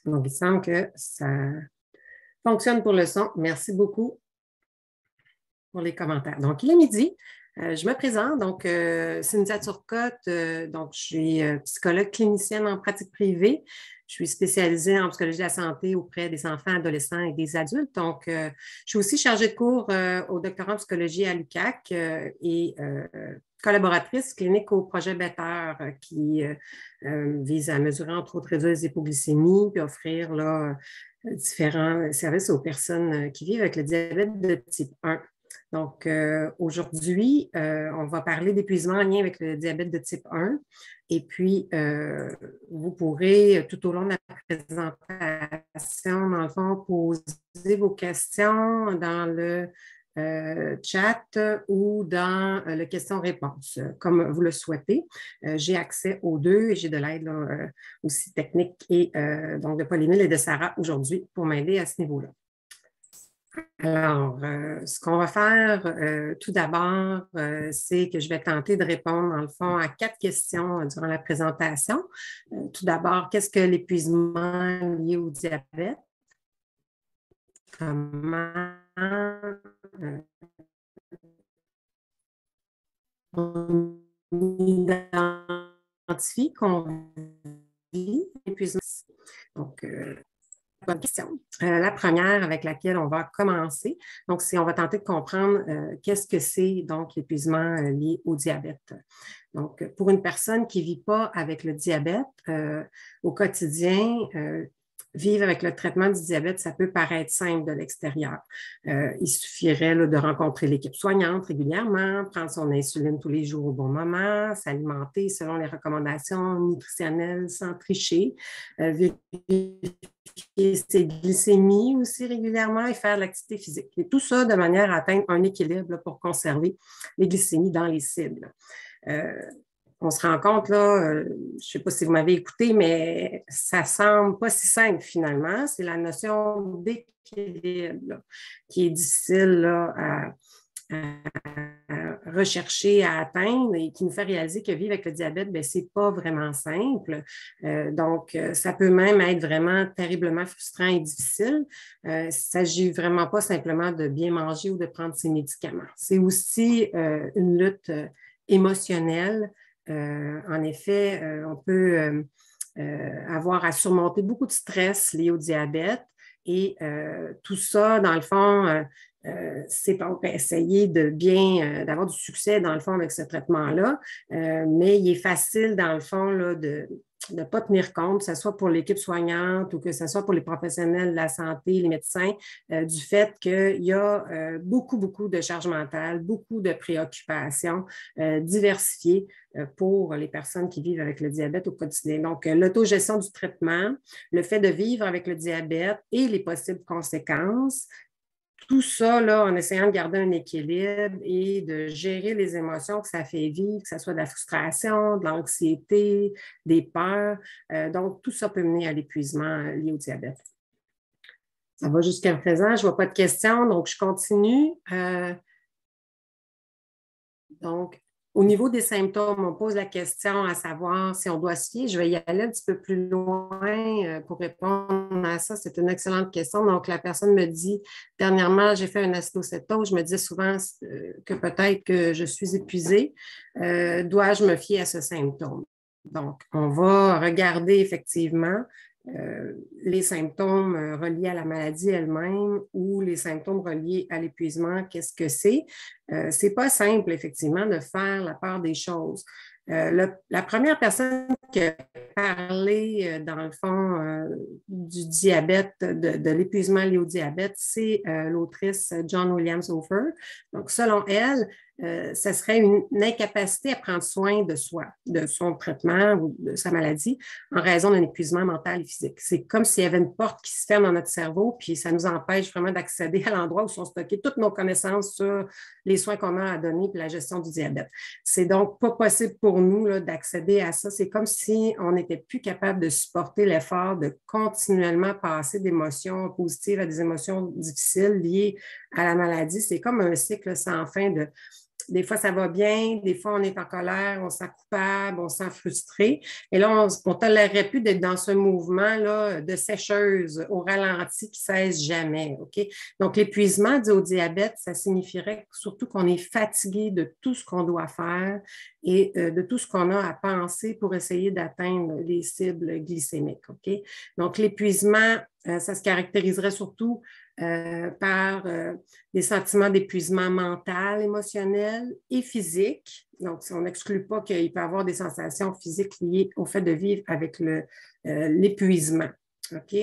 Donc, il semble que ça fonctionne pour le son. Merci beaucoup pour les commentaires. Donc, il est midi. Je me présente. Donc, Cynthia Turcotte. Donc, je suis psychologue clinicienne en pratique privée. Je suis spécialisée en psychologie de la santé auprès des enfants, adolescents et des adultes. Donc, je suis aussi chargée de cours au doctorat en psychologie à l'UQAC et collaboratrice clinique au projet Better qui vise à mesurer, entre autres, réduire les hypoglycémies puis offrir là, différents services aux personnes qui vivent avec le diabète de type 1. Donc, aujourd'hui, on va parler d'épuisement en lien avec le diabète de type 1. Et puis, vous pourrez, tout au long de la présentation, dans le fond, poser vos questions dans le chat ou dans le question-réponse, comme vous le souhaitez. J'ai accès aux deux et j'ai de l'aide aussi technique et donc de Pauline et de Sarah aujourd'hui pour m'aider à ce niveau-là. Alors, ce qu'on va faire tout d'abord, c'est que je vais tenter de répondre, dans le fond, à 4 questions durant la présentation. Tout d'abord, qu'est-ce que l'épuisement lié au diabète? Comment on identifie qu'on vit l'épuisement? Donc, bonne question. La première avec laquelle on va commencer, donc on va tenter de comprendre qu'est-ce que c'est donc l'épuisement lié au diabète. Donc, pour une personne qui ne vit pas avec le diabète au quotidien, vivre avec le traitement du diabète, ça peut paraître simple de l'extérieur. Il suffirait là, de rencontrer l'équipe soignante régulièrement, prendre son insuline tous les jours au bon moment, s'alimenter selon les recommandations nutritionnelles sans tricher, vérifier ses glycémies aussi régulièrement et faire de l'activité physique. Et tout ça de manière à atteindre un équilibre là, pour conserver les glycémies dans les cibles. On se rend compte, là, je ne sais pas si vous m'avez écouté, mais ça ne semble pas si simple finalement. C'est la notion d'équilibre là, qui est difficile là, à rechercher, à atteindre et qui nous fait réaliser que vivre avec le diabète, ce n'est pas vraiment simple. Donc, ça peut même être vraiment terriblement frustrant et difficile. Il ne s'agit vraiment pas simplement de bien manger ou de prendre ses médicaments. C'est aussi une lutte émotionnelle. En effet, on peut avoir à surmonter beaucoup de stress lié au diabète et tout ça, dans le fond, c'est pour essayer de bien, d'avoir du succès, dans le fond, avec ce traitement-là. Mais il est facile, dans le fond, là, de ne pas tenir compte, que ce soit pour l'équipe soignante ou que ce soit pour les professionnels de la santé, les médecins, du fait qu'il y a beaucoup, beaucoup de charges mentales, beaucoup de préoccupations diversifiées pour les personnes qui vivent avec le diabète au quotidien. Donc, l'autogestion du traitement, le fait de vivre avec le diabète et les possibles conséquences, tout ça, là, en essayant de garder un équilibre et de gérer les émotions que ça fait vivre, que ce soit de la frustration, de l'anxiété, des peurs. Donc, tout ça peut mener à l'épuisement lié au diabète. Ça va jusqu'à présent. Je ne vois pas de questions, donc je continue. Donc, au niveau des symptômes, on pose la question à savoir si on doit se fier. Je vais y aller un petit peu plus loin pour répondre à ça. C'est une excellente question. Donc, la personne me dit, dernièrement, j'ai fait un acétocétose. Je me dis souvent que peut-être que je suis épuisée. Dois-je me fier à ce symptôme? Donc, on va regarder effectivement les symptômes reliés à la maladie elle-même ou les symptômes reliés à l'épuisement, qu'est-ce que c'est? C'est pas simple, effectivement, de faire la part des choses. La première personne qui a parlé, dans le fond, du diabète, de l'épuisement lié au diabète, c'est l'autrice John Williams Hofer. Donc, selon elle, ça serait une incapacité à prendre soin de soi, de son traitement ou de sa maladie en raison d'un épuisement mental et physique. C'est comme s'il y avait une porte qui se ferme dans notre cerveau, puis ça nous empêche vraiment d'accéder à l'endroit où sont stockées toutes nos connaissances sur les soins qu'on a à donner puis la gestion du diabète. C'est donc pas possible pour nous là, d'accéder à ça. C'est comme si on n'était plus capable de supporter l'effort de continuellement passer d'émotions positives à des émotions difficiles liées à la maladie. C'est comme un cycle sans fin des fois, ça va bien, des fois, on est en colère, on se sent coupable, on se sent frustré. Et là, on ne tolérerait plus d'être dans ce mouvement-là de sécheuse au ralenti qui ne cesse jamais. OK? Donc, l'épuisement dû au diabète, ça signifierait surtout qu'on est fatigué de tout ce qu'on doit faire et de tout ce qu'on a à penser pour essayer d'atteindre les cibles glycémiques. OK? Donc, l'épuisement, ça se caractériserait surtout par des sentiments d'épuisement mental, émotionnel et physique. Donc, si on n'exclut pas qu'il peut y avoir des sensations physiques liées au fait de vivre avec l'épuisement. OK?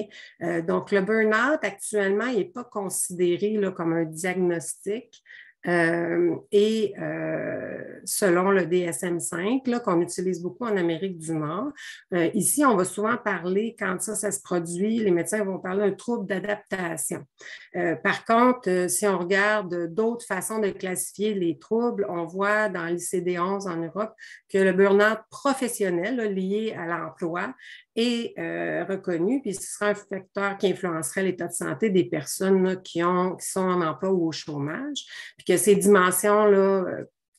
Donc, le burn-out, actuellement, il n'est pas considéré là, comme un diagnostic. Selon le DSM-5, qu'on utilise beaucoup en Amérique du Nord, ici, on va souvent parler, quand ça se produit, les médecins vont parler d'un trouble d'adaptation. Par contre, si on regarde d'autres façons de classifier les troubles, on voit dans l'ICD-11 en Europe que le burn-out professionnel là, lié à l'emploi est reconnu, puis ce sera un facteur qui influencerait l'état de santé des personnes là, qui sont en emploi ou au chômage, puis que ces dimensions-là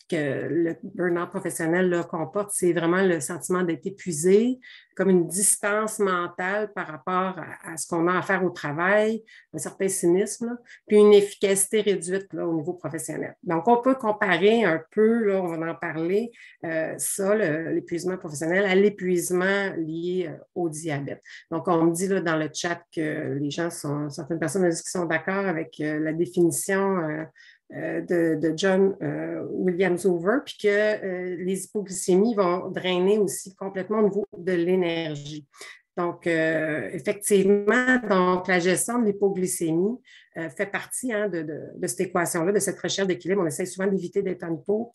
que le burn-out professionnel là, comporte, c'est vraiment le sentiment d'être épuisé, comme une distance mentale par rapport à ce qu'on a à faire au travail, un certain cynisme, là, puis une efficacité réduite là, au niveau professionnel. Donc, on peut comparer un peu, là, on va en parler, l'épuisement professionnel, à l'épuisement lié au diabète. Donc, on me dit là, dans le chat que certaines personnes me disent qu'ils sont d'accord avec la définition de John Williams Hoover, puis que les hypoglycémies vont drainer aussi complètement au niveau de l'énergie. Donc, effectivement, donc, la gestion de l'hypoglycémie fait partie de cette équation-là, de cette recherche d'équilibre. On essaie souvent d'éviter d'être en hypo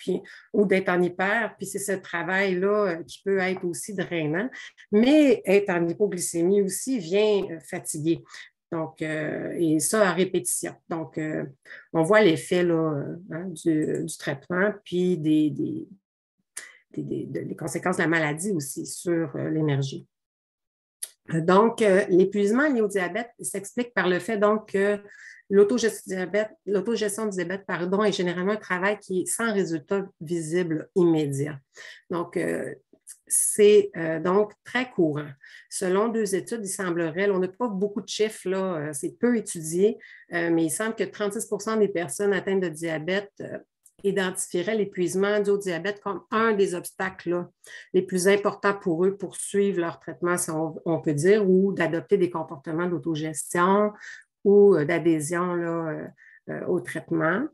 ou d'être en hyper, puis c'est ce travail-là qui peut être aussi drainant. Mais être en hypoglycémie aussi vient fatiguer. Donc, et ça à répétition. Donc, on voit l'effet là, du traitement, puis des conséquences de la maladie aussi sur l'énergie. Donc, l'épuisement lié au diabète s'explique par le fait donc que l'autogestion du diabète, est généralement un travail qui est sans résultat visible immédiat. Donc, c'est donc très courant. Selon 2 études, il semblerait, on n'a pas beaucoup de chiffres, là, c'est peu étudié, mais il semble que 36% des personnes atteintes de diabète identifieraient l'épuisement dû au diabète comme un des obstacles là, les plus importants pour eux pour suivre leur traitement, si on peut dire, ou d'adopter des comportements d'autogestion ou d'adhésion là, au traitement.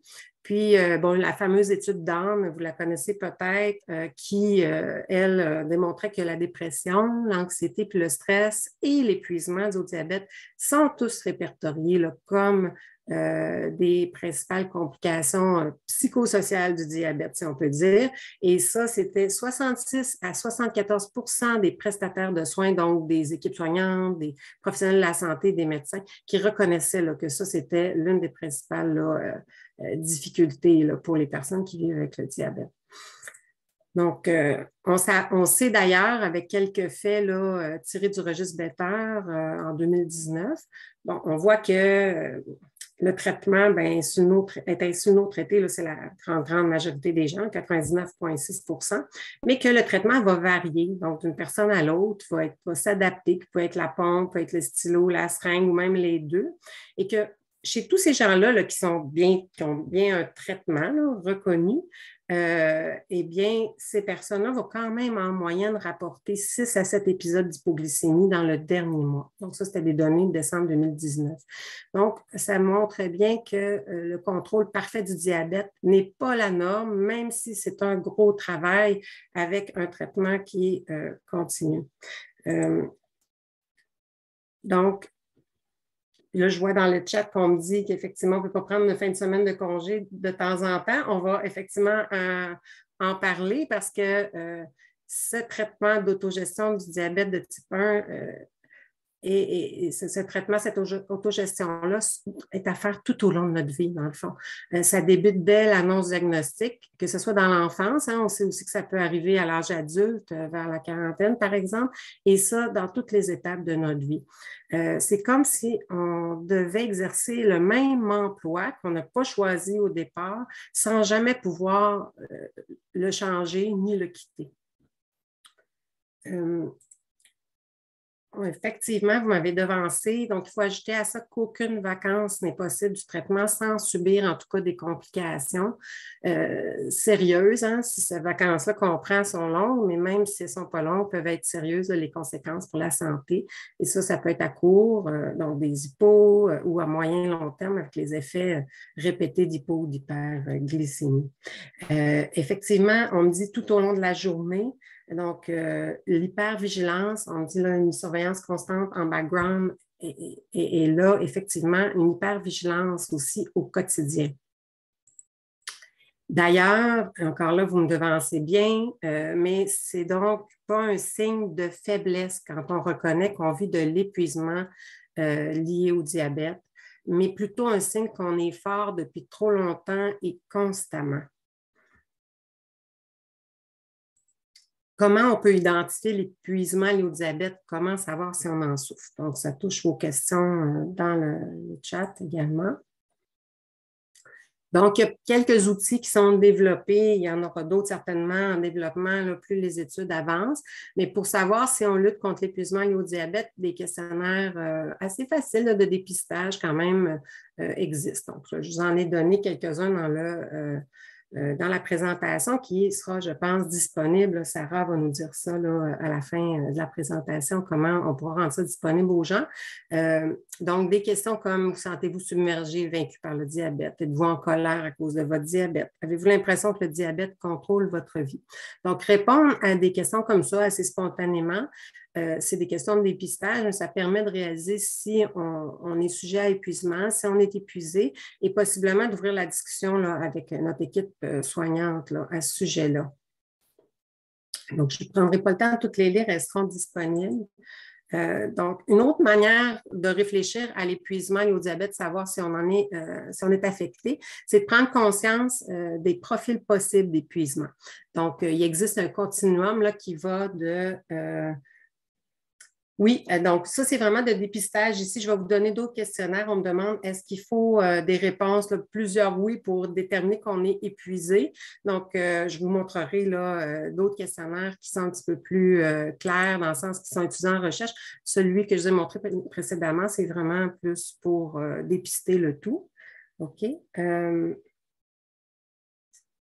Puis, la fameuse étude d'Anne, vous la connaissez peut-être, qui, elle, démontrait que la dépression, l'anxiété, puis le stress et l'épuisement dû au diabète sont tous répertoriés là, comme des principales complications psychosociales du diabète, si on peut dire. Et ça, c'était 66 à 74% des prestataires de soins, donc des équipes soignantes, des professionnels de la santé, des médecins, qui reconnaissaient là, que ça, c'était l'une des principales là, difficultés là, pour les personnes qui vivent avec le diabète. Donc, on sait d'ailleurs, avec quelques faits là, tirés du registre Better en 2019, bon, on voit que le traitement est insulo-traité, c'est la grande majorité des gens, 99,6%, mais que le traitement va varier, donc d'une personne à l'autre, va s'adapter, qui peut être la pompe, peut être le stylo, la seringue ou même les deux, et que chez tous ces gens-là là, qui ont bien un traitement là, reconnu, eh bien, ces personnes-là vont quand même en moyenne rapporter 6 à 7 épisodes d'hypoglycémie dans le dernier mois. Donc, ça, c'était des données de décembre 2019. Donc, ça montre bien que le contrôle parfait du diabète n'est pas la norme, même si c'est un gros travail avec un traitement qui est continu. Donc, là, je vois dans le chat qu'on me dit qu'effectivement, on ne peut pas prendre une fin de semaine de congé de temps en temps. On va effectivement en parler parce que ce traitement d'autogestion du diabète de type 1 Et ce traitement, cette autogestion-là est à faire tout au long de notre vie, dans le fond. Ça débute dès l'annonce diagnostique, que ce soit dans l'enfance. Hein, on sait aussi que ça peut arriver à l'âge adulte, vers la quarantaine, par exemple, et ça, dans toutes les étapes de notre vie. C'est comme si on devait exercer le même emploi qu'on n'a pas choisi au départ, sans jamais pouvoir le changer ni le quitter. Effectivement, vous m'avez devancé. Donc, il faut ajouter à ça qu'aucune vacance n'est possible du traitement sans subir, en tout cas, des complications sérieuses. Hein. Si ces vacances-là qu'on prend sont longues, mais même si elles ne sont pas longues, peuvent être sérieuses, les conséquences pour la santé. Et ça peut être à court, donc des hypos, ou à moyen et long terme avec les effets répétés d'hypo ou d'hyperglycémie. Effectivement, on me dit tout au long de la journée. Donc, l'hypervigilance, on dit là, une surveillance constante en background et là, effectivement, une hypervigilance aussi au quotidien. D'ailleurs, encore là, vous me devancez bien, mais c'est donc pas un signe de faiblesse quand on reconnaît qu'on vit de l'épuisement lié au diabète, mais plutôt un signe qu'on est fort depuis trop longtemps et constamment. Comment on peut identifier l'épuisement lié au diabète? Comment savoir si on en souffre? Donc, ça touche vos questions dans le chat également. Donc, il y a quelques outils qui sont développés. Il y en aura d'autres certainement en développement, là, plus les études avancent. Mais pour savoir si on lutte contre l'épuisement lié au diabète, des questionnaires assez faciles là, de dépistage quand même existent. Donc, je vous en ai donné quelques-uns dans la présentation qui sera, je pense, disponible. Sarah va nous dire ça là, à la fin de la présentation, comment on pourra rendre ça disponible aux gens. Donc, des questions comme, vous sentez-vous submergé, vaincu par le diabète? Êtes-vous en colère à cause de votre diabète? Avez-vous l'impression que le diabète contrôle votre vie? Donc, répondre à des questions comme ça assez spontanément, c'est des questions de dépistage. Ça permet de réaliser si on est sujet à épuisement, si on est épuisé et possiblement d'ouvrir la discussion là, avec notre équipe soignante là, à ce sujet-là. Donc, je ne prendrai pas le temps, toutes les lire, elles seront disponibles. Donc, une autre manière de réfléchir à l'épuisement et au diabète, savoir si on est affecté, c'est de prendre conscience des profils possibles d'épuisement. Donc, il existe un continuum là, qui va de... Oui, donc ça, c'est vraiment de dépistage. Ici, je vais vous donner d'autres questionnaires. On me demande, est-ce qu'il faut des réponses, là, plusieurs oui pour déterminer qu'on est épuisé. Donc, je vous montrerai là, d'autres questionnaires qui sont un petit peu plus clairs dans le sens qu'ils sont utilisés en recherche. Celui que je vous ai montré précédemment, c'est vraiment plus pour dépister le tout. OK.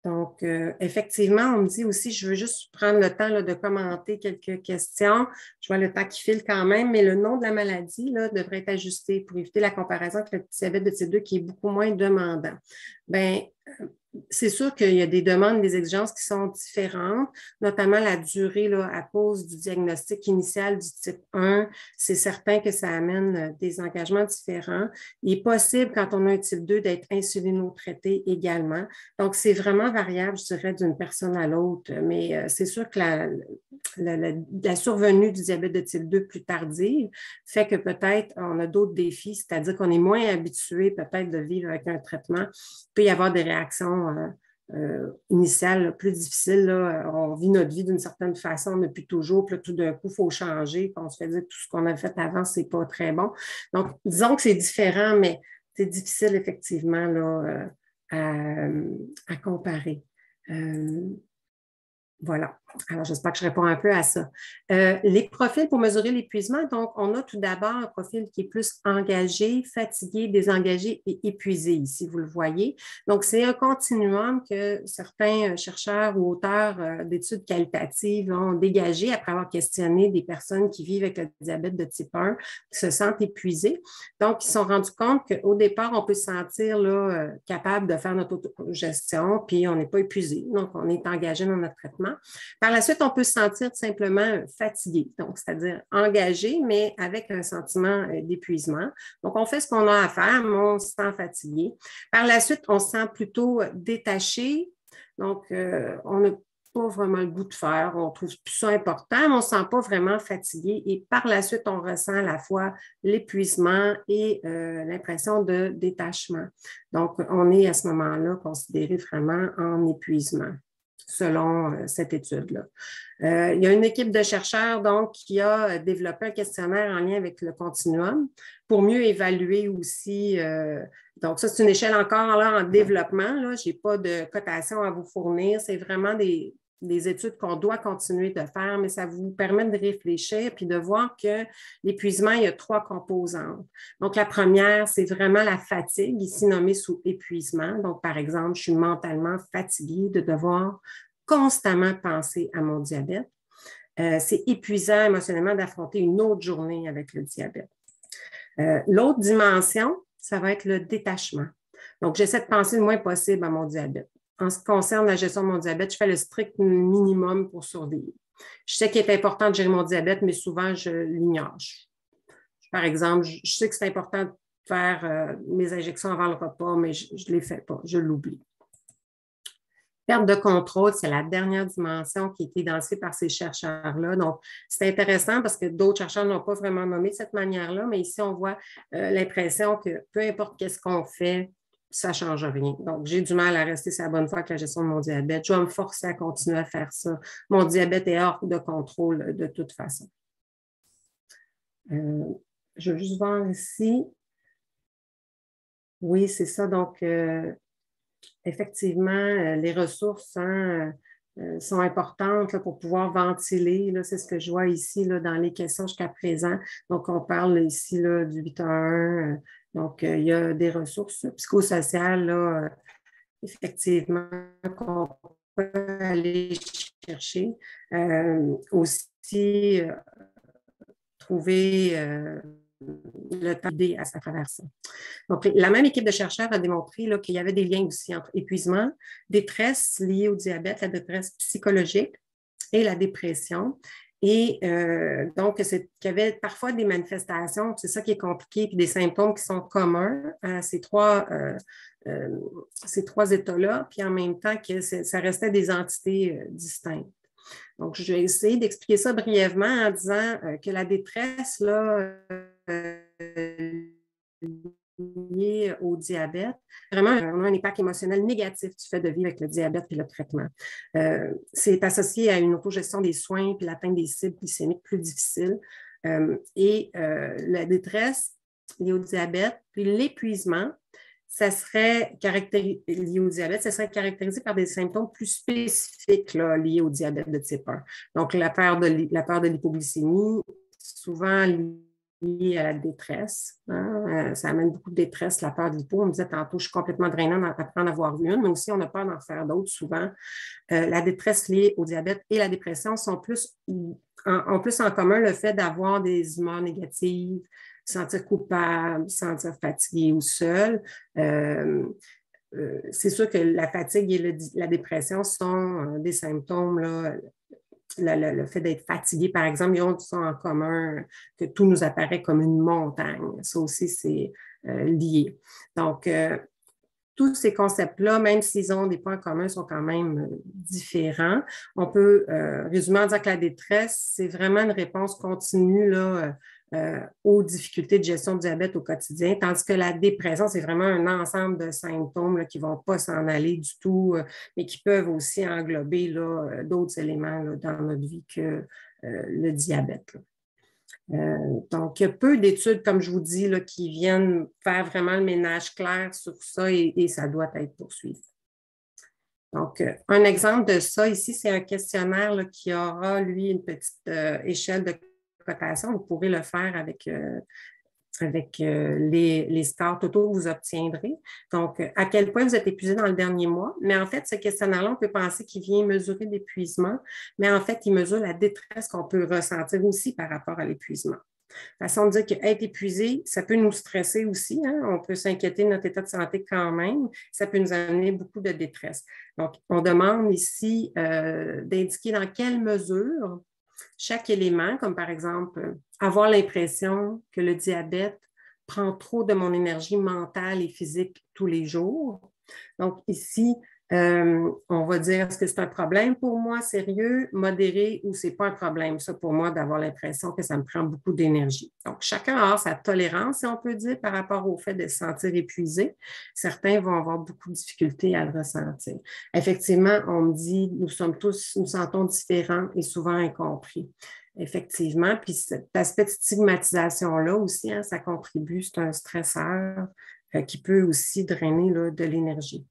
Donc, effectivement, on me dit aussi, je veux juste prendre le temps là, de commenter quelques questions. Je vois le temps qui file quand même, mais le nom de la maladie là, devrait être ajusté pour éviter la comparaison avec le diabète de type 2 qui est beaucoup moins demandant. Bien, c'est sûr qu'il y a des demandes, des exigences qui sont différentes, notamment la durée là, à cause du diagnostic initial du type 1. C'est certain que ça amène des engagements différents. Il est possible, quand on a un type 2, d'être insulinotraité également. Donc, c'est vraiment variable, je dirais, d'une personne à l'autre. Mais c'est sûr que la survenue du diabète de type 2 plus tardive fait que peut-être on a d'autres défis, c'est-à-dire qu'on est moins habitué peut-être de vivre avec un traitement. Il peut y avoir des réactions initiales là, plus difficiles. Là. On vit notre vie d'une certaine façon depuis toujours, puis là, tout d'un coup, il faut changer, puis on se fait dire que tout ce qu'on a fait avant, c'est pas très bon. Donc, disons que c'est différent, mais c'est difficile effectivement là, à comparer. Voilà. Alors, j'espère que je réponds un peu à ça. Les profils pour mesurer l'épuisement, donc, on a tout d'abord un profil qui est plus engagé, fatigué, désengagé et épuisé, ici, vous le voyez. Donc, c'est un continuum que certains chercheurs ou auteurs d'études qualitatives ont dégagé après avoir questionné des personnes qui vivent avec le diabète de type 1, qui se sentent épuisées. Donc, ils se sont rendus compte qu'au départ, on peut se sentir là, capable de faire notre autogestion, puis on n'est pas épuisé. Donc, on est engagé dans notre traitement. Par la suite, on peut se sentir simplement fatigué, donc c'est-à-dire engagé, mais avec un sentiment d'épuisement. Donc, on fait ce qu'on a à faire, mais on se sent fatigué. Par la suite, on se sent plutôt détaché. Donc, on n'a pas vraiment le goût de faire, on trouve plus ça important, mais on ne se sent pas vraiment fatigué et par la suite, on ressent à la fois l'épuisement et l'impression de détachement. Donc, on est à ce moment-là considéré vraiment en épuisement, selon cette étude-là. Il y a une équipe de chercheurs donc, qui a développé un questionnaire en lien avec le continuum pour mieux évaluer aussi. Donc, ça, c'est une échelle encore là, en développement. Je n'ai pas de cotation à vous fournir. C'est vraiment des études qu'on doit continuer de faire, mais ça vous permet de réfléchir puis de voir que l'épuisement, il y a 3 composantes. Donc, la première, c'est vraiment la fatigue, ici nommée sous épuisement. Donc, par exemple, je suis mentalement fatiguée de devoir constamment penser à mon diabète. C'est épuisant émotionnellement d'affronter une autre journée avec le diabète. L'autre dimension, ça va être le détachement. Donc, j'essaie de penser le moins possible à mon diabète. En ce qui concerne la gestion de mon diabète, je fais le strict minimum pour survivre. Je sais qu'il est important de gérer mon diabète, mais souvent, je l'ignore. Par exemple, je sais que c'est important de faire mes injections avant le repas, mais je ne les fais pas, je l'oublie. Perte de contrôle, c'est la dernière dimension qui a été identifiée par ces chercheurs-là. Donc, c'est intéressant parce que d'autres chercheurs n'ont pas vraiment nommé de cette manière-là, mais ici, on voit l'impression que peu importe qu'est-ce qu'on fait, ça ne change rien. Donc, j'ai du mal à rester sur la bonne voie avec la gestion de mon diabète. Je vais me forcer à continuer à faire ça. Mon diabète est hors de contrôle de toute façon. Je vais juste voir ici. Oui, c'est ça. Donc, effectivement, les ressources sont importantes là, pour pouvoir ventiler. C'est ce que je vois ici là, dans les questions jusqu'à présent. Donc, on parle ici là, du 8-1-1. Donc, il y a des ressources psychosociales, là, effectivement, qu'on peut aller chercher. Aussi, trouver le temps d'aider à travers ça. Donc, la même équipe de chercheurs a démontré qu'il y avait des liens aussi entre épuisement, détresse liée au diabète, la détresse psychologique et la dépression. Et donc, qu'il y avait parfois des manifestations, c'est ça qui est compliqué, puis des symptômes qui sont communs à ces trois états-là, puis en même temps que ça restait des entités distinctes. Donc, je vais essayer d'expliquer ça brièvement en disant que la détresse là, liée au diabète, vraiment, on a un impact émotionnel négatif du fait de vivre avec le diabète et le traitement. C'est associé à une autogestion des soins puis l'atteinte des cibles glycémiques plus difficiles. La détresse liée au diabète, puis l'épuisement, ça serait lié au diabète, ça serait caractérisé par des symptômes plus spécifiques là, liés au diabète de type 1. Donc, la peur de l'hypoglycémie, souvent liée à la détresse. Ça amène beaucoup de détresse, la peur de l'hypo. On me disait tantôt, je suis complètement drainante après en avoir vu une, mais aussi on a peur d'en faire d'autres souvent. La détresse liée au diabète et la dépression ont plus en commun le fait d'avoir des humeurs négatives, sentir coupable, sentir fatigué ou seul. C'est sûr que la fatigue et la dépression sont des symptômes. Là, le fait d'être fatigué, par exemple, ils ont ça en commun, que tout nous apparaît comme une montagne. Ça aussi, c'est lié. Donc, tous ces concepts-là, même s'ils ont des points communs, sont quand même différents. On peut résumer en disant que la détresse, c'est vraiment une réponse continue là, aux difficultés de gestion du diabète au quotidien, tandis que la dépression, c'est vraiment un ensemble de symptômes là, qui ne vont pas s'en aller du tout, mais qui peuvent aussi englober d'autres éléments là, dans notre vie que le diabète. Donc, il y a peu d'études, comme je vous dis, là, qui viennent faire vraiment le ménage clair sur ça et ça doit être poursuivi. Donc, un exemple de ça ici, c'est un questionnaire là, qui aura, lui, une petite échelle de cotation. Vous pourrez le faire avec les scores totaux que vous obtiendrez. Donc, à quel point vous êtes épuisé dans le dernier mois. Mais en fait, ce questionnaire-là, on peut penser qu'il vient mesurer l'épuisement, mais en fait, il mesure la détresse qu'on peut ressentir aussi par rapport à l'épuisement. Façon de dire qu'être épuisé, ça peut nous stresser aussi. Hein? On peut s'inquiéter de notre état de santé quand même. Ça peut nous amener beaucoup de détresse. Donc, on demande ici d'indiquer dans quelle mesure chaque élément, comme par exemple avoir l'impression que le diabète prend trop de mon énergie mentale et physique tous les jours. Donc ici, On va dire, est-ce que c'est un problème pour moi, sérieux, modéré, ou c'est pas un problème, ça, pour moi, d'avoir l'impression que ça me prend beaucoup d'énergie. Donc, chacun a sa tolérance, si on peut dire, par rapport au fait de se sentir épuisé. Certains vont avoir beaucoup de difficultés à le ressentir. Effectivement, on me dit, nous sentons différents et souvent incompris. Effectivement, puis cet aspect de stigmatisation-là aussi, hein, ça contribue, c'est un stresseur qui peut aussi drainer là, de l'énergie.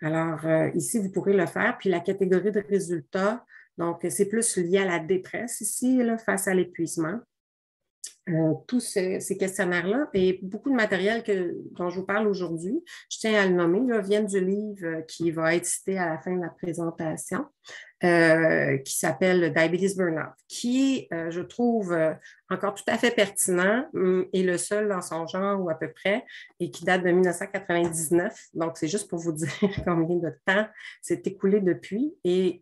Alors, ici, vous pourrez le faire. Puis la catégorie de résultats, donc, c'est plus lié à la détresse ici, là, face à l'épuisement. Tous ces questionnaires-là et beaucoup de matériel dont je vous parle aujourd'hui, je tiens à le nommer, là, viennent du livre qui va être cité à la fin de la présentation, qui s'appelle Diabetes Burnout, qui, je trouve, encore tout à fait pertinent et le seul dans son genre ou à peu près, et qui date de 1999. Donc, c'est juste pour vous dire combien de temps s'est écoulé depuis. Et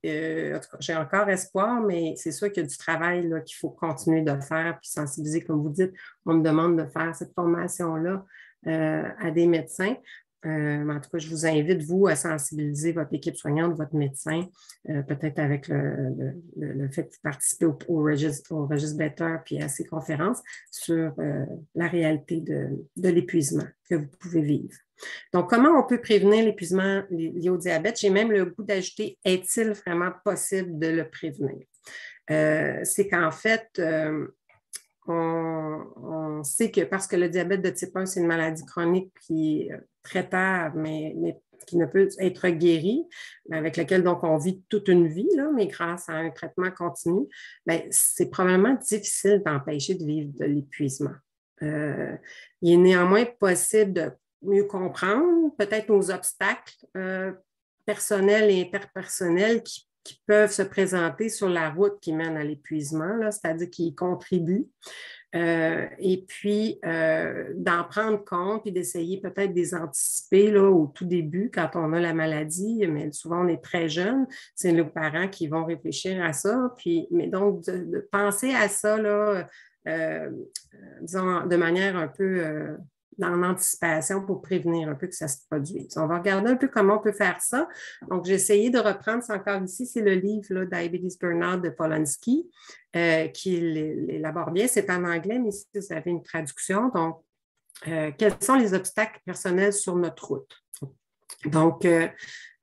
en tout cas, j'ai encore espoir, mais c'est sûr qu'il y a du travail là, qu'il faut continuer de faire, puis sensibiliser, comme vous dites, on me demande de faire cette formation-là à des médecins. En tout cas, je vous invite, vous, à sensibiliser votre équipe soignante, votre médecin, peut-être avec le fait de participer au Registre Better puis à ces conférences sur la réalité de l'épuisement que vous pouvez vivre. Donc, comment on peut prévenir l'épuisement lié au diabète? J'ai même le goût d'ajouter, est-il vraiment possible de le prévenir? C'est qu'en fait, on sait que parce que le diabète de type 1, c'est une maladie chronique qui est traitable, mais qui ne peut être guérie, avec laquelle donc on vit toute une vie, là, mais grâce à un traitement continu, bien, c'est probablement difficile d'empêcher de vivre de l'épuisement. Il est néanmoins possible de mieux comprendre peut-être nos obstacles personnels et interpersonnels qui peuvent se présenter sur la route qui mène à l'épuisement, c'est-à-dire qui y contribuent. Et puis, d'en prendre compte et d'essayer peut-être de les anticiper là, au tout début quand on a la maladie, mais souvent on est très jeune, c'est nos parents qui vont réfléchir à ça. Puis, mais donc, de penser à ça, là, disons, de manière un peu en anticipation pour prévenir un peu que ça se produise. On va regarder un peu comment on peut faire ça. Donc, j'ai essayé de reprendre, c'est encore ici, c'est le livre là, Diabetes Burnout de Polanski qui l'élabore bien. C'est en anglais, mais ici, vous avez une traduction. Donc, quels sont les obstacles personnels sur notre route? Donc,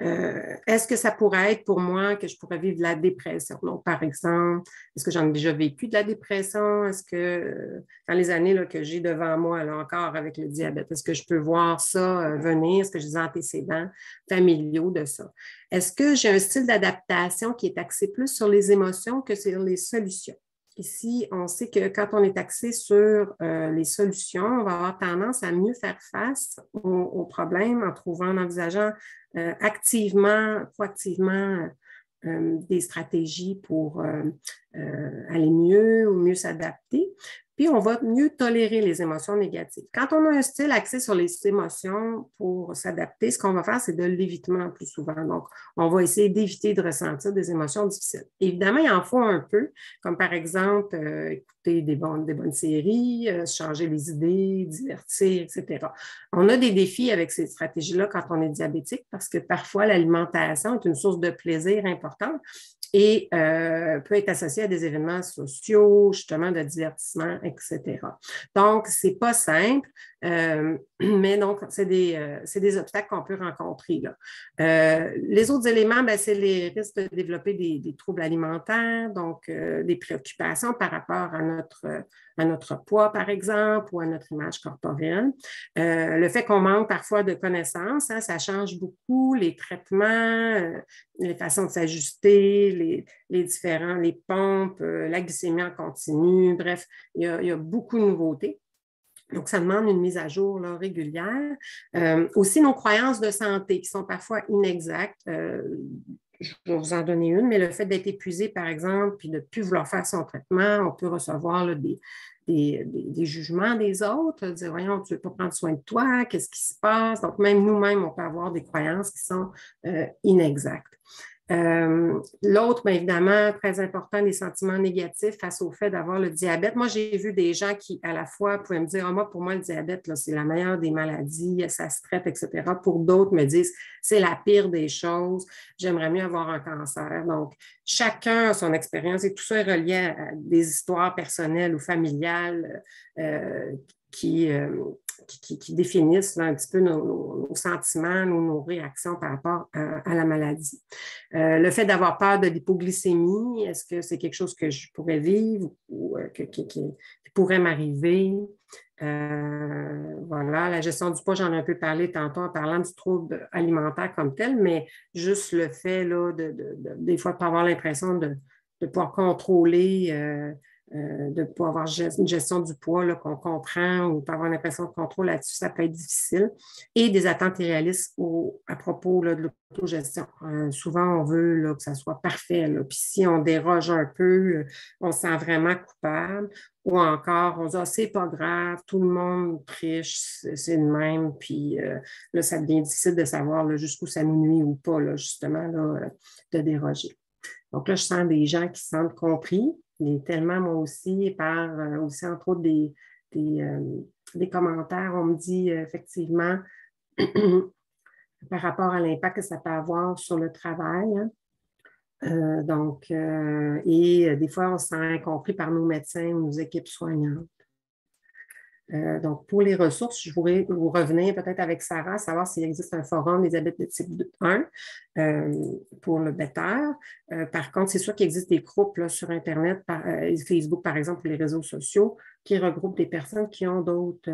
est-ce que ça pourrait être pour moi que je pourrais vivre de la dépression? Donc, par exemple, est-ce que j'en ai déjà vécu de la dépression? Est-ce que dans les années là, que j'ai devant moi, là encore avec le diabète, est-ce que je peux voir ça venir? Est-ce que j'ai des antécédents familiaux de ça? Est-ce que j'ai un style d'adaptation qui est axé plus sur les émotions que sur les solutions? Ici, on sait que quand on est axé sur les solutions, on va avoir tendance à mieux faire face aux problèmes en trouvant, en envisageant proactivement des stratégies pour aller mieux ou mieux s'adapter. Puis, on va mieux tolérer les émotions négatives. Quand on a un style axé sur les émotions pour s'adapter, ce qu'on va faire, c'est de l'évitement plus souvent. Donc, on va essayer d'éviter de ressentir des émotions difficiles. Évidemment, il en faut un peu, comme par exemple, écouter des bonnes séries, changer les idées, divertir, etc. On a des défis avec ces stratégies-là quand on est diabétique parce que parfois, l'alimentation est une source de plaisir importante et peut être associé à des événements sociaux, justement de divertissement, etc. Donc, c'est pas simple, mais donc, c'est des obstacles qu'on peut rencontrer, là. Les autres éléments, ben, c'est les risques de développer des troubles alimentaires, donc des préoccupations par rapport à notre poids, par exemple, ou à notre image corporelle. Le fait qu'on manque parfois de connaissances, hein, ça change beaucoup les traitements, les façons de s'ajuster, les pompes, la glycémie en continu, bref, il y a beaucoup de nouveautés. Donc, ça demande une mise à jour là, régulière. Aussi, nos croyances de santé qui sont parfois inexactes. Je vais vous en donner une, mais le fait d'être épuisé, par exemple, puis de ne plus vouloir faire son traitement, on peut recevoir là, des jugements des autres, dire, voyons, tu ne veux pas prendre soin de toi, qu'est-ce qui se passe? Donc, même nous-mêmes, on peut avoir des croyances qui sont inexactes. L'autre, bien évidemment, très important, les sentiments négatifs face au fait d'avoir le diabète. Moi, j'ai vu des gens qui, à la fois, pouvaient me dire, ah, moi, pour moi, le diabète, là, c'est la meilleure des maladies, ça se traite, etc. Pour d'autres, me disent, c'est la pire des choses, j'aimerais mieux avoir un cancer. Donc, chacun a son expérience et tout ça est relié à des histoires personnelles ou familiales qui, qui définissent là, un petit peu nos sentiments, nos réactions par rapport à la maladie. Le fait d'avoir peur de l'hypoglycémie, est-ce que c'est quelque chose que je pourrais vivre ou qui pourrait m'arriver? Voilà, la gestion du poids, j'en ai un peu parlé tantôt en parlant du trouble alimentaire comme tel, mais juste le fait là, des fois de pas avoir l'impression de pouvoir contrôler de pouvoir avoir une gestion du poids qu'on comprend ou pas avoir l'impression de contrôle là-dessus, ça peut être difficile. Et des attentes irréalistes à propos là, de l'autogestion. Souvent, on veut là, que ça soit parfait. Là. Puis si on déroge un peu, on se sent vraiment coupable. Ou encore, on se dit, ah, c'est pas grave, tout le monde triche, c'est le même. Puis là, ça devient difficile de savoir là, jusqu'où ça nous nuit ou pas, là, justement, là, de déroger. Donc là, je sens des gens qui se sentent compris, mais tellement moi aussi, par aussi entre autres des commentaires, on me dit effectivement par rapport à l'impact que ça peut avoir sur le travail. Hein. Des fois, on se sent incompris par nos médecins ou nos équipes soignantes. Donc, pour les ressources, je voudrais vous revenir peut-être avec Sarah, savoir s'il existe un forum des diabètes de type 1 pour le Better. Par contre, c'est sûr qu'il existe des groupes là, sur Internet, Facebook, par exemple, ou les réseaux sociaux, qui regroupent des personnes qui ont d'autres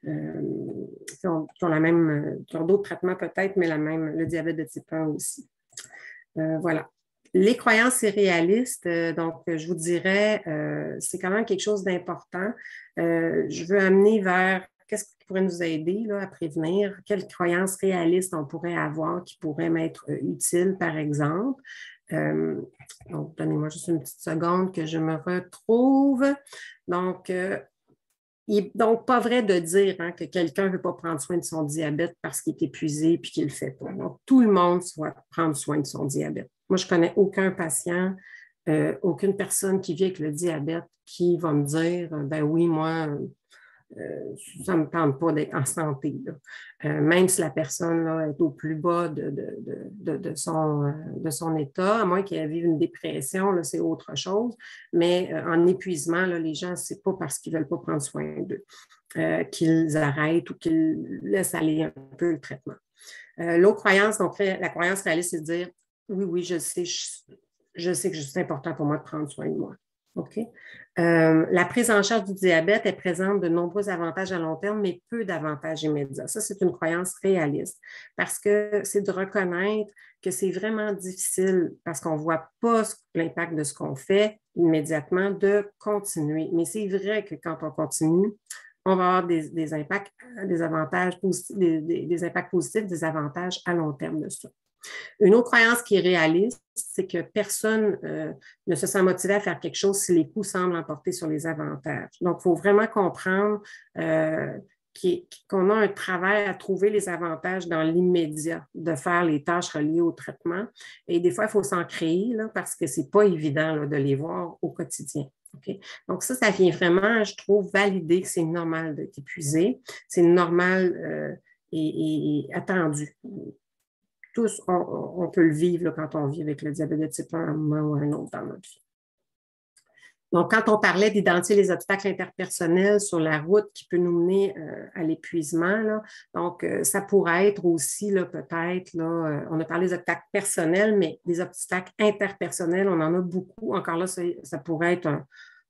qui ont la même, qui ont d'autres traitements peut-être, mais le diabète de type 1 aussi. Voilà. Les croyances irréalistes, donc je vous dirais, c'est quand même quelque chose d'important. Je veux amener vers qu'est-ce qui pourrait nous aider là, à prévenir, quelles croyances réalistes on pourrait avoir qui pourraient m'être utiles, par exemple. Donc, donnez-moi juste une petite seconde que je me retrouve. Donc, il n'est donc pas vrai de dire hein, que quelqu'un ne veut pas prendre soin de son diabète parce qu'il est épuisé et qu'il ne le fait pas. Donc, tout le monde doit prendre soin de son diabète. Moi, je ne connais aucun patient, aucune personne qui vit avec le diabète qui va me dire ben oui, moi, ça ne me tente pas d'être en santé. Même si la personne là, est au plus bas de son état, à moins qu'elle vive une dépression, là, c'est autre chose. Mais en épuisement, là, les gens, ce n'est pas parce qu'ils ne veulent pas prendre soin d'eux qu'ils arrêtent ou qu'ils laissent aller un peu le traitement. L'autre croyance, donc la croyance réaliste, c'est de dire oui, oui, je sais que c'est important pour moi de prendre soin de moi. OK? La prise en charge du diabète, elle présente de nombreux avantages à long terme, mais peu d'avantages immédiats. Ça, c'est une croyance réaliste parce que c'est de reconnaître que c'est vraiment difficile parce qu'on ne voit pas l'impact de ce qu'on fait immédiatement de continuer. Mais c'est vrai que quand on continue, on va avoir des impacts, des avantages positifs, des impacts positifs, des avantages à long terme de ça. Une autre croyance qui est réaliste, c'est que personne ne se sent motivé à faire quelque chose si les coûts semblent emporter sur les avantages. Donc, il faut vraiment comprendre qu'on a un travail à trouver les avantages dans l'immédiat, de faire les tâches reliées au traitement. Et des fois, il faut s'en créer là, parce que ce n'est pas évident là, de les voir au quotidien. Okay? Donc, ça vient vraiment, je trouve, valider que c'est normal d'être épuisé, c'est normal et attendu. Tous, on peut le vivre là, quand on vit avec le diabète de type 1 à un moment ou à un autre dans notre vie. Donc, quand on parlait d'identifier les obstacles interpersonnels sur la route qui peut nous mener à l'épuisement, là, donc ça pourrait être aussi peut-être, on a parlé des obstacles personnels, mais des obstacles interpersonnels, on en a beaucoup. Encore là, ça pourrait être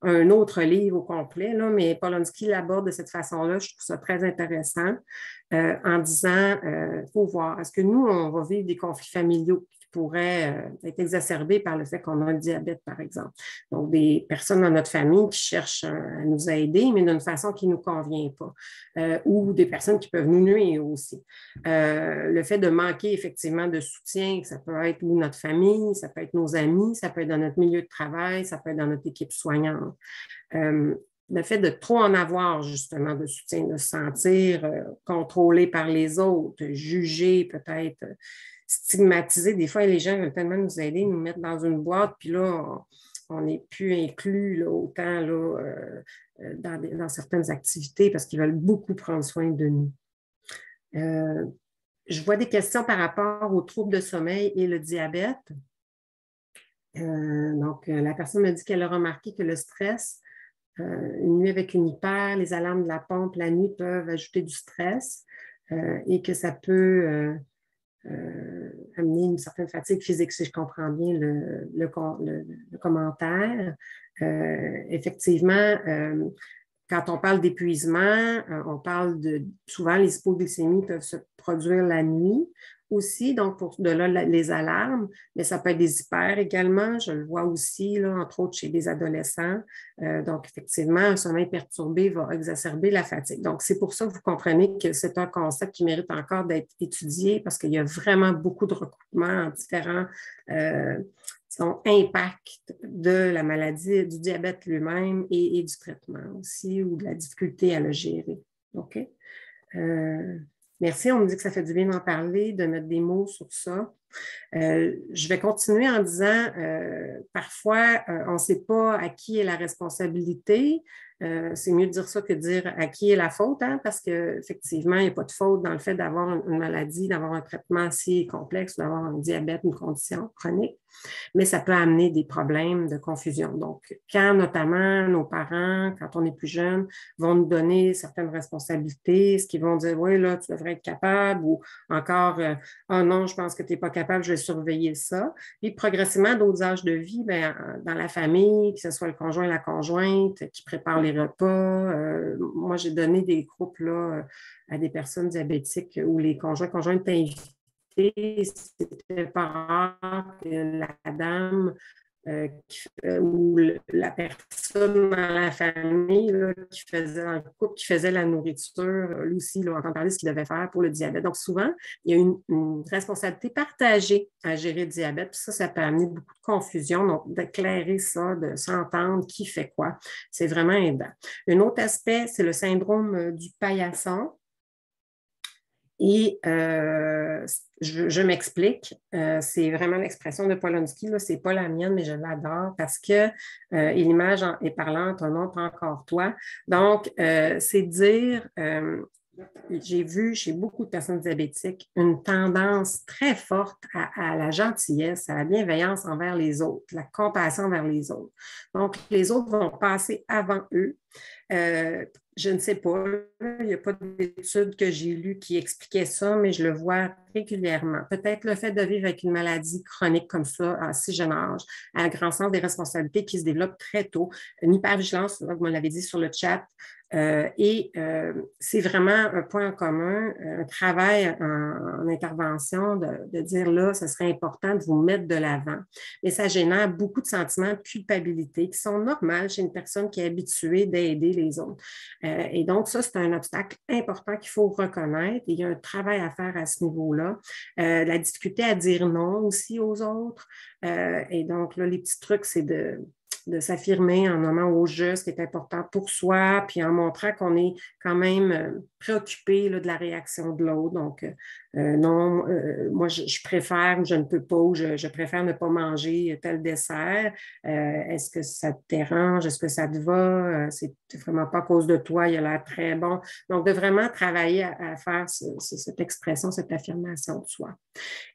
un autre livre au complet, là, mais Polonsky l'aborde de cette façon-là. Je trouve ça très intéressant en disant, il faut voir, est-ce que nous, on va vivre des conflits familiaux qui pourraient être exacerbés par le fait qu'on a un diabète, par exemple. Donc, des personnes dans notre famille qui cherchent à nous aider, mais d'une façon qui ne nous convient pas, ou des personnes qui peuvent nous nuire aussi. Le fait de manquer effectivement de soutien, ça peut être ou notre famille, ça peut être nos amis, ça peut être dans notre milieu de travail, ça peut être dans notre équipe soignante. Le fait de trop en avoir, justement, de soutien, de se sentir contrôlé par les autres, jugé peut-être, stigmatisé. Des fois, les gens veulent tellement nous aider, nous mettre dans une boîte, puis là, on n'est plus inclus là, autant là, dans certaines activités parce qu'ils veulent beaucoup prendre soin de nous. Je vois des questions par rapport aux troubles de sommeil et le diabète. La personne me dit qu'elle a remarqué que le stress, une nuit avec une hyper, les alarmes de la pompe la nuit peuvent ajouter du stress et que ça peut amener une certaine fatigue physique, si je comprends bien le commentaire. Effectivement, quand on parle d'épuisement, on parle souvent les hypoglycémies peuvent se produire la nuit aussi, donc de là les alarmes, mais ça peut être des hyper également, je le vois aussi, là, entre autres chez des adolescents. Donc, effectivement, un sommeil perturbé va exacerber la fatigue. Donc, c'est pour ça que vous comprenez que c'est un concept qui mérite encore d'être étudié parce qu'il y a vraiment beaucoup de recoupements en différents impact de la maladie, du diabète lui-même et du traitement aussi ou de la difficulté à le gérer. OK? Merci, on me dit que ça fait du bien d'en parler, de mettre des mots sur ça. Je vais continuer en disant, parfois, on ne sait pas à qui est la responsabilité. C'est mieux de dire ça que de dire à qui est la faute, hein, parce qu'effectivement, il n'y a pas de faute dans le fait d'avoir une maladie, d'avoir un traitement si complexe, d'avoir un diabète, une condition chronique, mais ça peut amener des problèmes de confusion. Donc, quand notamment nos parents, quand on est plus jeune, vont nous donner certaines responsabilités, ce qu'ils vont dire, oui, là, tu devrais être capable, ou encore, oh non, je pense que tu n'es pas capable, je vais surveiller ça. Puis progressivement, d'autres âges de vie, bien, dans la famille, que ce soit le conjoint et la conjointe qui préparent les repas. Moi, j'ai donné des groupes là, à des personnes diabétiques où les conjoints étaient invités. C'était pas rare que la dame ou la personne dans la famille là, qui faisait dans le couple, qui faisait la nourriture, lui aussi, là, on entend parler de ce qu'il devait faire pour le diabète. Donc, souvent, il y a une responsabilité partagée à gérer le diabète. Puis ça peut amener beaucoup de confusion. Donc, d'éclairer ça, de s'entendre qui fait quoi, c'est vraiment aidant. Un autre aspect, c'est le syndrome du paillasson. Et je m'explique, c'est vraiment l'expression de Polonsky, ce n'est pas la mienne, mais je l'adore parce que l'image est parlante, un autre encore toi. Donc, c'est dire, j'ai vu chez beaucoup de personnes diabétiques une tendance très forte à la gentillesse, à la bienveillance envers les autres, la compassion envers les autres. Donc, les autres vont passer avant eux. Je ne sais pas, il n'y a pas d'études que j'ai lues qui expliquaient ça, mais je le vois régulièrement. Peut-être le fait de vivre avec une maladie chronique comme ça à si jeune âge, un grand sens des responsabilités qui se développent très tôt, une hypervigilance, vous me l'avez dit sur le chat, c'est vraiment un point en commun, un travail en intervention de dire là, ce serait important de vous mettre de l'avant. Mais ça génère beaucoup de sentiments de culpabilité qui sont normaux chez une personne qui est habituée d'aider les autres. Et donc, ça, c'est un obstacle important qu'il faut reconnaître. Et il y a un travail à faire à ce niveau-là. La difficulté à dire non aussi aux autres. Et donc, là, les petits trucs, c'est de s'affirmer en nommant au juste ce qui est important pour soi, puis en montrant qu'on est quand même préoccupé là, de la réaction de l'autre. Donc, non, moi, je préfère ou je ne peux pas, ou je préfère ne pas manger tel dessert. Est-ce que ça te dérange? Est-ce que ça te va? C'est vraiment pas à cause de toi, il a l'air très bon. Donc, de vraiment travailler à faire cette expression, cette affirmation de soi.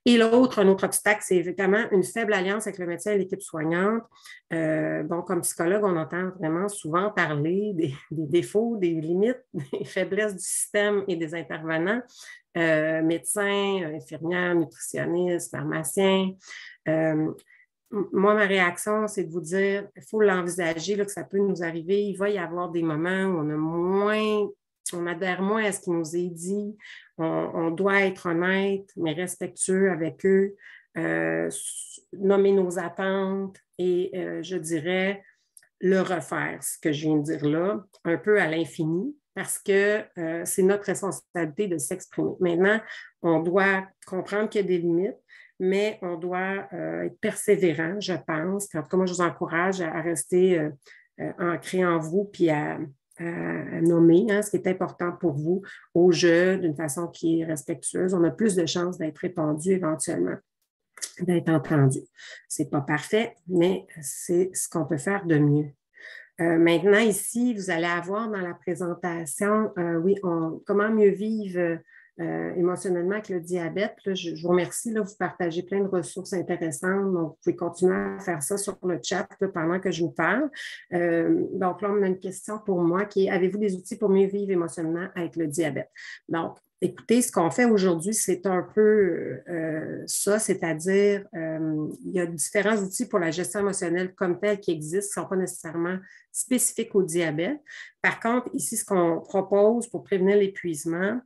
Et l'autre, un autre obstacle, c'est évidemment une faible alliance avec le médecin et l'équipe soignante. Bon, comme psychologue, on entend vraiment souvent parler des défauts, des limites, des faiblesses du système et des intervenants, médecins, infirmières, nutritionnistes, pharmaciens. Moi, ma réaction, c'est de vous dire, il faut l'envisager, là, que ça peut nous arriver. Il va y avoir des moments où on adhère moins à ce qui nous est dit. On doit être honnête, mais respectueux avec eux, nommer nos attentes et, je dirais, le refaire, ce que je viens de dire là, un peu à l'infini, parce que c'est notre responsabilité de s'exprimer. Maintenant, on doit comprendre qu'il y a des limites, mais on doit être persévérant, je pense. En tout cas, moi, je vous encourage à rester ancré en vous puis à à nommer, hein, ce qui est important pour vous au jeu d'une façon qui est respectueuse. On a plus de chances d'être répondu éventuellement, d'être entendu. Ce n'est pas parfait, mais c'est ce qu'on peut faire de mieux. Maintenant, ici, vous allez avoir dans la présentation, oui, comment mieux vivre émotionnellement avec le diabète. Là, je vous remercie, là, vous partagez plein de ressources intéressantes, donc vous pouvez continuer à faire ça sur le chat là, pendant que je vous parle. Donc là, on a une question pour moi qui est, avez-vous des outils pour mieux vivre émotionnellement avec le diabète? Donc, écoutez, ce qu'on fait aujourd'hui, c'est un peu ça, c'est-à-dire il y a différents outils pour la gestion émotionnelle comme telle qui existent, qui ne sont pas nécessairement spécifiques au diabète. Par contre, ici, ce qu'on propose pour prévenir l'épuisement,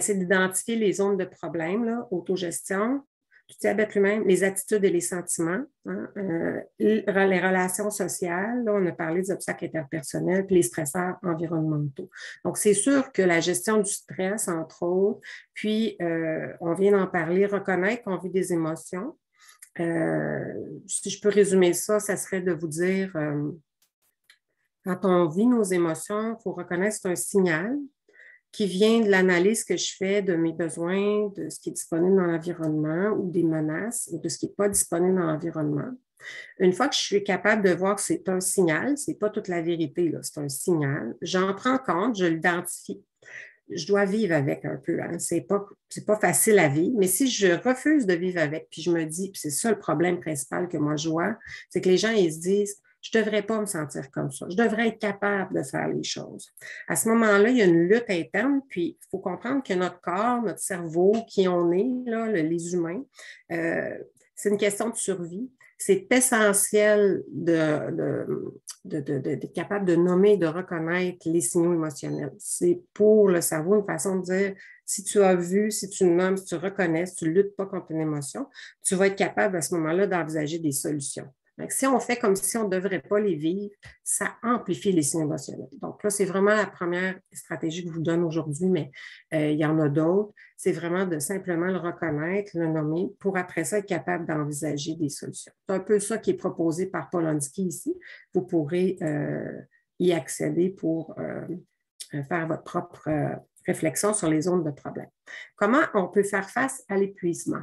c'est d'identifier les zones de problème, là, autogestion, du diabète lui-même, les attitudes et les sentiments, hein, les relations sociales, là, on a parlé des obstacles interpersonnels, puis les stresseurs environnementaux. Donc, c'est sûr que la gestion du stress, entre autres, puis on vient d'en parler, reconnaître qu'on vit des émotions. Si je peux résumer ça, ça serait de vous dire, quand on vit nos émotions, il faut reconnaître que c'est un signal qui vient de l'analyse que je fais de mes besoins, de ce qui est disponible dans l'environnement ou des menaces ou de ce qui n'est pas disponible dans l'environnement. Une fois que je suis capable de voir que c'est un signal, ce n'est pas toute la vérité, là, c'est un signal, j'en prends compte, je l'identifie. Je dois vivre avec un peu. Hein. C'est pas facile à vivre, mais si je refuse de vivre avec, puis je me dis, puis c'est ça le problème principal que moi je vois, c'est que les gens, ils se disent, je ne devrais pas me sentir comme ça. Je devrais être capable de faire les choses. À ce moment-là, il y a une lutte interne, puis il faut comprendre que notre corps, notre cerveau, qui on est, là, les humains, c'est une question de survie. C'est essentiel d'être capable de nommer, de reconnaître les signaux émotionnels. C'est pour le cerveau une façon de dire, si tu as vu, si tu nommes, si tu reconnais, si tu ne luttes pas contre une émotion, tu vas être capable à ce moment-là d'envisager des solutions. Donc, si on fait comme si on ne devrait pas les vivre, ça amplifie les signes émotionnels. Donc là, c'est vraiment la première stratégie que je vous donne aujourd'hui, mais il y en a d'autres. C'est vraiment de simplement le reconnaître, le nommer, pour après ça être capable d'envisager des solutions. C'est un peu ça qui est proposé par Polanski ici. Vous pourrez y accéder pour faire votre propre réflexion sur les zones de problème. Comment on peut faire face à l'épuisement?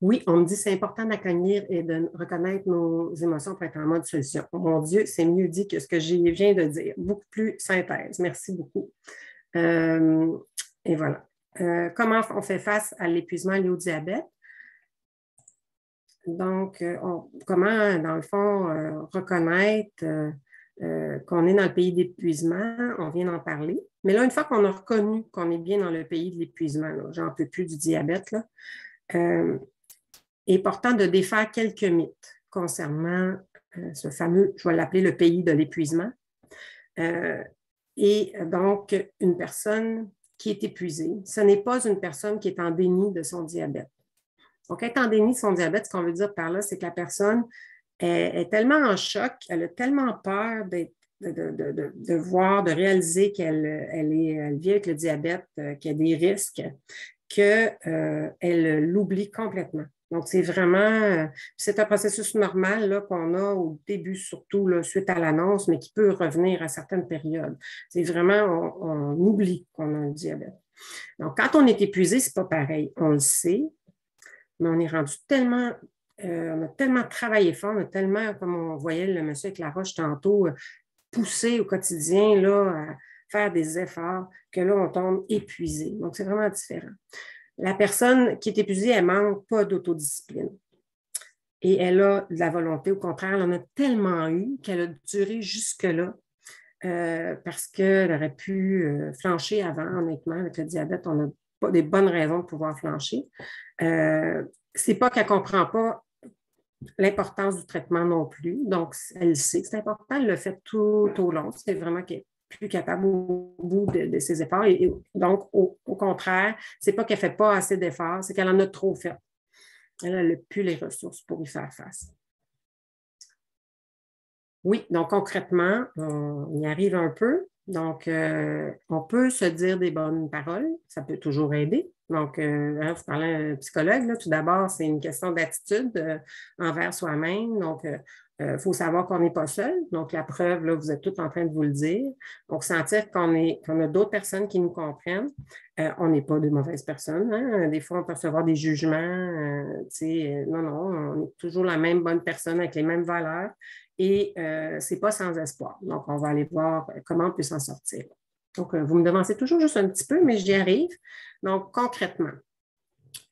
Oui, on me dit que c'est important d'accueillir et de reconnaître nos émotions pour être en mode solution. Oh mon Dieu, c'est mieux dit que ce que je viens de dire. Beaucoup plus synthèse. Merci beaucoup. Et voilà. Comment on fait face à l'épuisement lié au diabète? Donc, comment, dans le fond, reconnaître qu'on est dans le pays d'épuisement? On vient d'en parler. Mais là, une fois qu'on a reconnu qu'on est bien dans le pays de l'épuisement, j'en peux plus du diabète, là, il est important de défaire quelques mythes concernant ce fameux, je vais l'appeler le pays de l'épuisement. Et donc, une personne qui est épuisée, ce n'est pas une personne qui est en déni de son diabète. Donc, être en déni de son diabète, ce qu'on veut dire par là, c'est que la personne est tellement en choc, elle a tellement peur de voir, de réaliser qu'elle vit avec le diabète, qu'il y a des risques, qu'elle l'oublie complètement. Donc, c'est vraiment, c'est un processus normal là, qu'on a au début, surtout là, suite à l'annonce, mais qui peut revenir à certaines périodes. C'est vraiment, on oublie qu'on a le diabète. Donc, quand on est épuisé, ce n'est pas pareil. On le sait, mais on est rendu tellement, on a tellement travaillé fort, on a tellement, comme on voyait le monsieur avec la roche tantôt, poussé au quotidien là, à faire des efforts, que là, on tombe épuisé. Donc, c'est vraiment différent. La personne qui est épuisée, elle ne manque pas d'autodiscipline. Et elle a de la volonté. Au contraire, elle en a tellement eu qu'elle a duré jusque-là parce qu'elle aurait pu flancher avant, honnêtement. Avec le diabète, on n'a pas des bonnes raisons de pouvoir flancher. C'est pas qu'elle ne comprend pas l'importance du traitement non plus. Donc, elle sait que c'est important. Elle le fait tout au long. C'est vraiment qu'elle plus capable au bout de ses efforts. Et donc, au contraire, c'est pas qu'elle ne fait pas assez d'efforts, c'est qu'elle en a trop fait. Elle n'a plus les ressources pour y faire face. Oui, donc concrètement, on y arrive un peu. Donc, on peut se dire des bonnes paroles, ça peut toujours aider. Donc, vous parlez à un psychologue, là, tout d'abord, c'est une question d'attitude envers soi-même. Donc, faut savoir qu'on n'est pas seul. Donc, la preuve, là, vous êtes tous en train de vous le dire. Donc, sentir qu'on a d'autres personnes qui nous comprennent. On n'est pas de mauvaises personnes. Hein? Des fois, on peut recevoir des jugements. Non, non, on est toujours la même bonne personne avec les mêmes valeurs. Et ce n'est pas sans espoir. Donc, on va aller voir comment on peut s'en sortir. Donc, vous me devancez toujours juste un petit peu, mais j'y arrive. Donc, concrètement.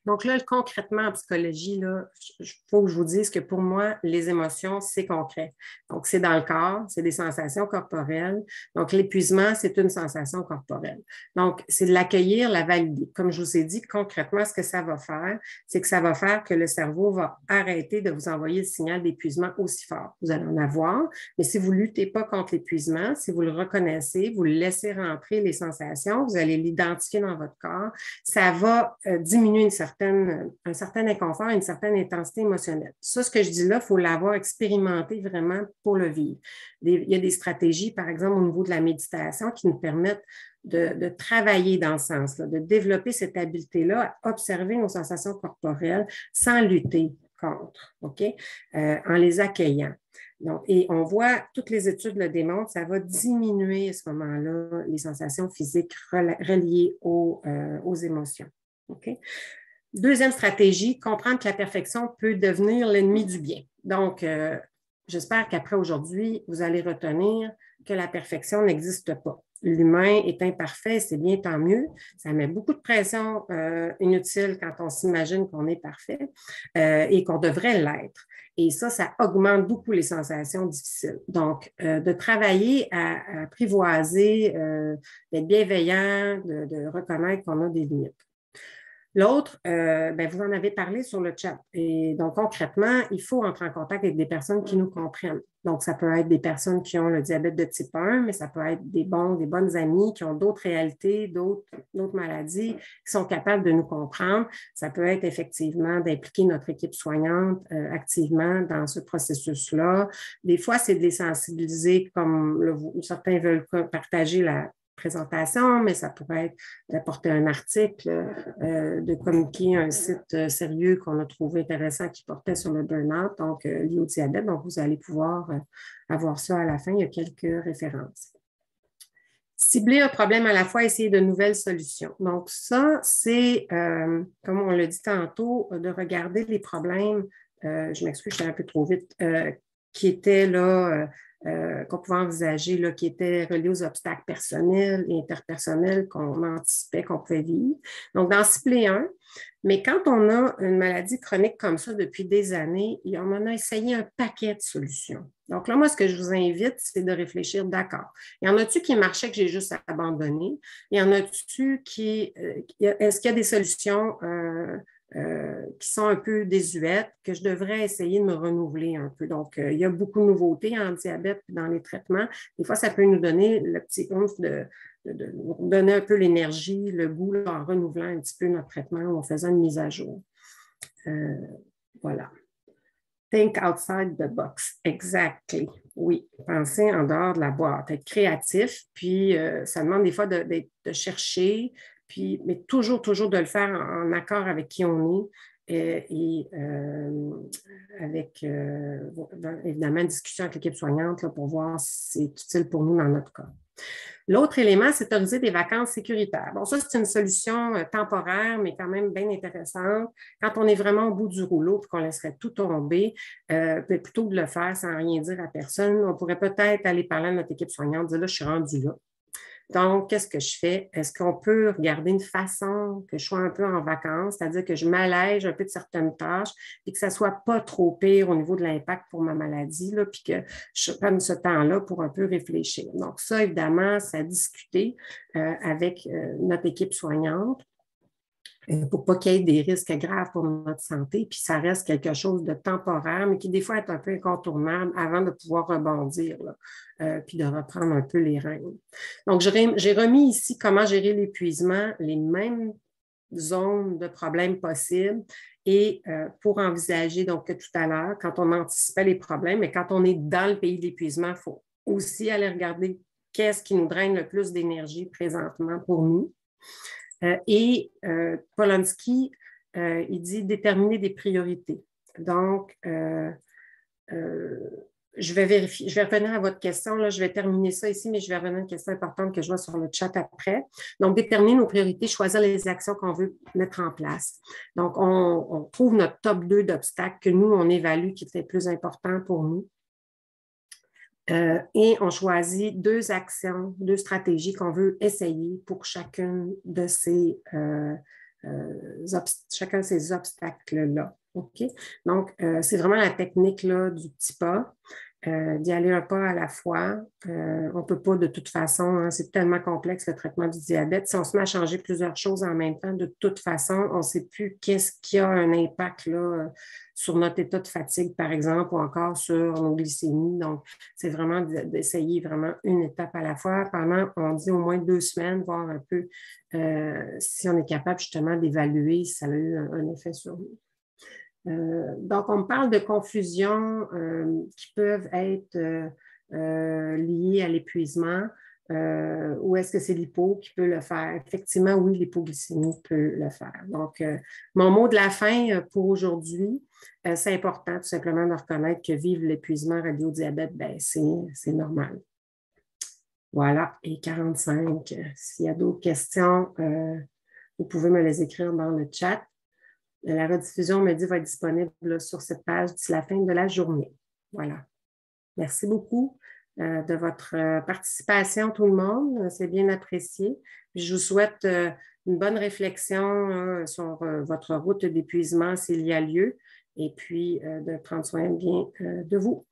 Donc là, concrètement, en psychologie, il faut que je vous dise que pour moi, les émotions, c'est concret. Donc, c'est dans le corps, c'est des sensations corporelles. Donc, l'épuisement, c'est une sensation corporelle. Donc, c'est de l'accueillir, la valider. Comme je vous ai dit, concrètement, ce que ça va faire, c'est que ça va faire que le cerveau va arrêter de vous envoyer le signal d'épuisement aussi fort. Vous allez en avoir, mais si vous ne luttez pas contre l'épuisement, si vous le reconnaissez, vous le laissez rentrer les sensations, vous allez l'identifier dans votre corps, ça va diminuer un certain inconfort, une certaine intensité émotionnelle. Ça, ce que je dis là, il faut l'avoir expérimenté vraiment pour le vivre. Il y a des stratégies, par exemple, au niveau de la méditation qui nous permettent de travailler dans ce sens-là, de développer cette habileté-là, à observer nos sensations corporelles sans lutter contre, OK? En les accueillant. Donc, et on voit, toutes les études le démontrent, ça va diminuer à ce moment-là les sensations physiques reliées aux émotions. OK? Deuxième stratégie, comprendre que la perfection peut devenir l'ennemi du bien. Donc, j'espère qu'après aujourd'hui, vous allez retenir que la perfection n'existe pas. L'humain est imparfait, c'est bien, tant mieux. Ça met beaucoup de pression inutile quand on s'imagine qu'on est parfait et qu'on devrait l'être. Et ça augmente beaucoup les sensations difficiles. Donc, de travailler à apprivoiser, d'être bienveillant, de reconnaître qu'on a des limites. L'autre, vous en avez parlé sur le chat. Et donc, concrètement, il faut entrer en contact avec des personnes qui nous comprennent. Donc, ça peut être des personnes qui ont le diabète de type 1, mais ça peut être des bonnes amies qui ont d'autres réalités, d'autres maladies, qui sont capables de nous comprendre. Ça peut être effectivement d'impliquer notre équipe soignante activement dans ce processus-là. Des fois, c'est de les sensibiliser, comme certains veulent partager la présentation, mais ça pourrait être d'apporter un article, de communiquer un site sérieux qu'on a trouvé intéressant qui portait sur le burn-out, donc lié au diabète. Donc, vous allez pouvoir avoir ça à la fin. Il y a quelques références. Cibler un problème à la fois, essayer de nouvelles solutions. Donc, ça, c'est, comme on l'a dit tantôt, de regarder les problèmes, je m'excuse, je suis un peu trop vite, qui étaient là, qu'on pouvait envisager, là, qui étaient reliés aux obstacles personnels et interpersonnels qu'on anticipait qu'on pouvait vivre. Donc, d'en cibler un. Mais quand on a une maladie chronique comme ça depuis des années, on en a essayé un paquet de solutions. Donc là, moi, ce que je vous invite, c'est de réfléchir, d'accord. Il y en a-tu qui marchaient que j'ai juste abandonné? Il y en a-tu qui... est-ce qu'il y a des solutions qui sont un peu désuètes, que je devrais essayer de me renouveler un peu. Donc, il y a beaucoup de nouveautés en diabète et dans les traitements. Des fois, ça peut nous donner le petit oomph de nous donner un peu l'énergie, le goût, là, en renouvelant un petit peu notre traitement ou en faisant une mise à jour. Voilà. Think outside the box. Exactly. Oui, penser en dehors de la boîte, être créatif, puis ça demande des fois de chercher, puis, mais toujours de le faire en accord avec qui on est et avec, évidemment, une discussion avec l'équipe soignante là, pour voir si c'est utile pour nous dans notre cas. L'autre élément, c'est d'organiser des vacances sécuritaires. Bon, ça, c'est une solution temporaire, mais quand même bien intéressante. Quand on est vraiment au bout du rouleau et qu'on laisserait tout tomber, plutôt que de le faire sans rien dire à personne, on pourrait peut-être aller parler à notre équipe soignante, dire là, je suis rendu là. Donc, qu'est-ce que je fais? Est-ce qu'on peut regarder une façon que je sois un peu en vacances, c'est-à-dire que je m'allège un peu de certaines tâches et que ça ne soit pas trop pire au niveau de l'impact pour ma maladie, là, puis que je prenne ce temps-là pour un peu réfléchir. Donc, ça, évidemment, c'est à discuter avec notre équipe soignante pour pas qu'il y ait des risques graves pour notre santé, puis ça reste quelque chose de temporaire, mais qui des fois est un peu incontournable avant de pouvoir rebondir, là, puis de reprendre un peu les rênes. Donc, j'ai remis ici comment gérer l'épuisement, les mêmes zones de problèmes possibles et pour envisager, donc, que tout à l'heure, quand on anticipait les problèmes, mais quand on est dans le pays de l'épuisement, il faut aussi aller regarder qu'est-ce qui nous draine le plus d'énergie présentement pour nous. Polanski, il dit déterminer des priorités. Donc, je vais vérifier, je vais revenir à votre question. Là, je vais terminer ça ici, mais je vais revenir à une question importante que je vois sur le chat après. Donc, déterminer nos priorités, choisir les actions qu'on veut mettre en place. Donc, on trouve notre top 2 d'obstacles que nous, on évalue qui étaient plus importants pour nous. Et on choisit 2 actions, 2 stratégies qu'on veut essayer pour chacune de chacun de ces obstacles-là. OK? Donc, c'est vraiment la technique là, du petit pas, d'y aller un pas à la fois. On ne peut pas de toute façon, hein, c'est tellement complexe le traitement du diabète. Si on se met à changer plusieurs choses en même temps, de toute façon, on ne sait plus qu'est-ce qui a un impact là, sur notre état de fatigue, par exemple, ou encore sur nos glycémies. Donc, c'est vraiment d'essayer vraiment une étape à la fois pendant, on dit, au moins 2 semaines, voir un peu si on est capable justement d'évaluer si ça a eu un effet sur nous. Donc, on me parle de confusions qui peuvent être liées à l'épuisement. Ou est-ce que c'est l'hypo qui peut le faire? Effectivement, oui, l'hypoglycémie peut le faire. Donc, mon mot de la fin pour aujourd'hui, c'est important tout simplement de reconnaître que vivre l'épuisement relié au diabète, ben, c'est normal. Voilà, et 45. S'il y a d'autres questions, vous pouvez me les écrire dans le chat. La rediffusion, me dit, va être disponible là, sur cette page d'ici la fin de la journée. Voilà. Merci beaucoup de votre participation, tout le monde. C'est bien apprécié. Puis je vous souhaite une bonne réflexion sur votre route d'épuisement s'il y a lieu et puis de prendre soin bien de vous.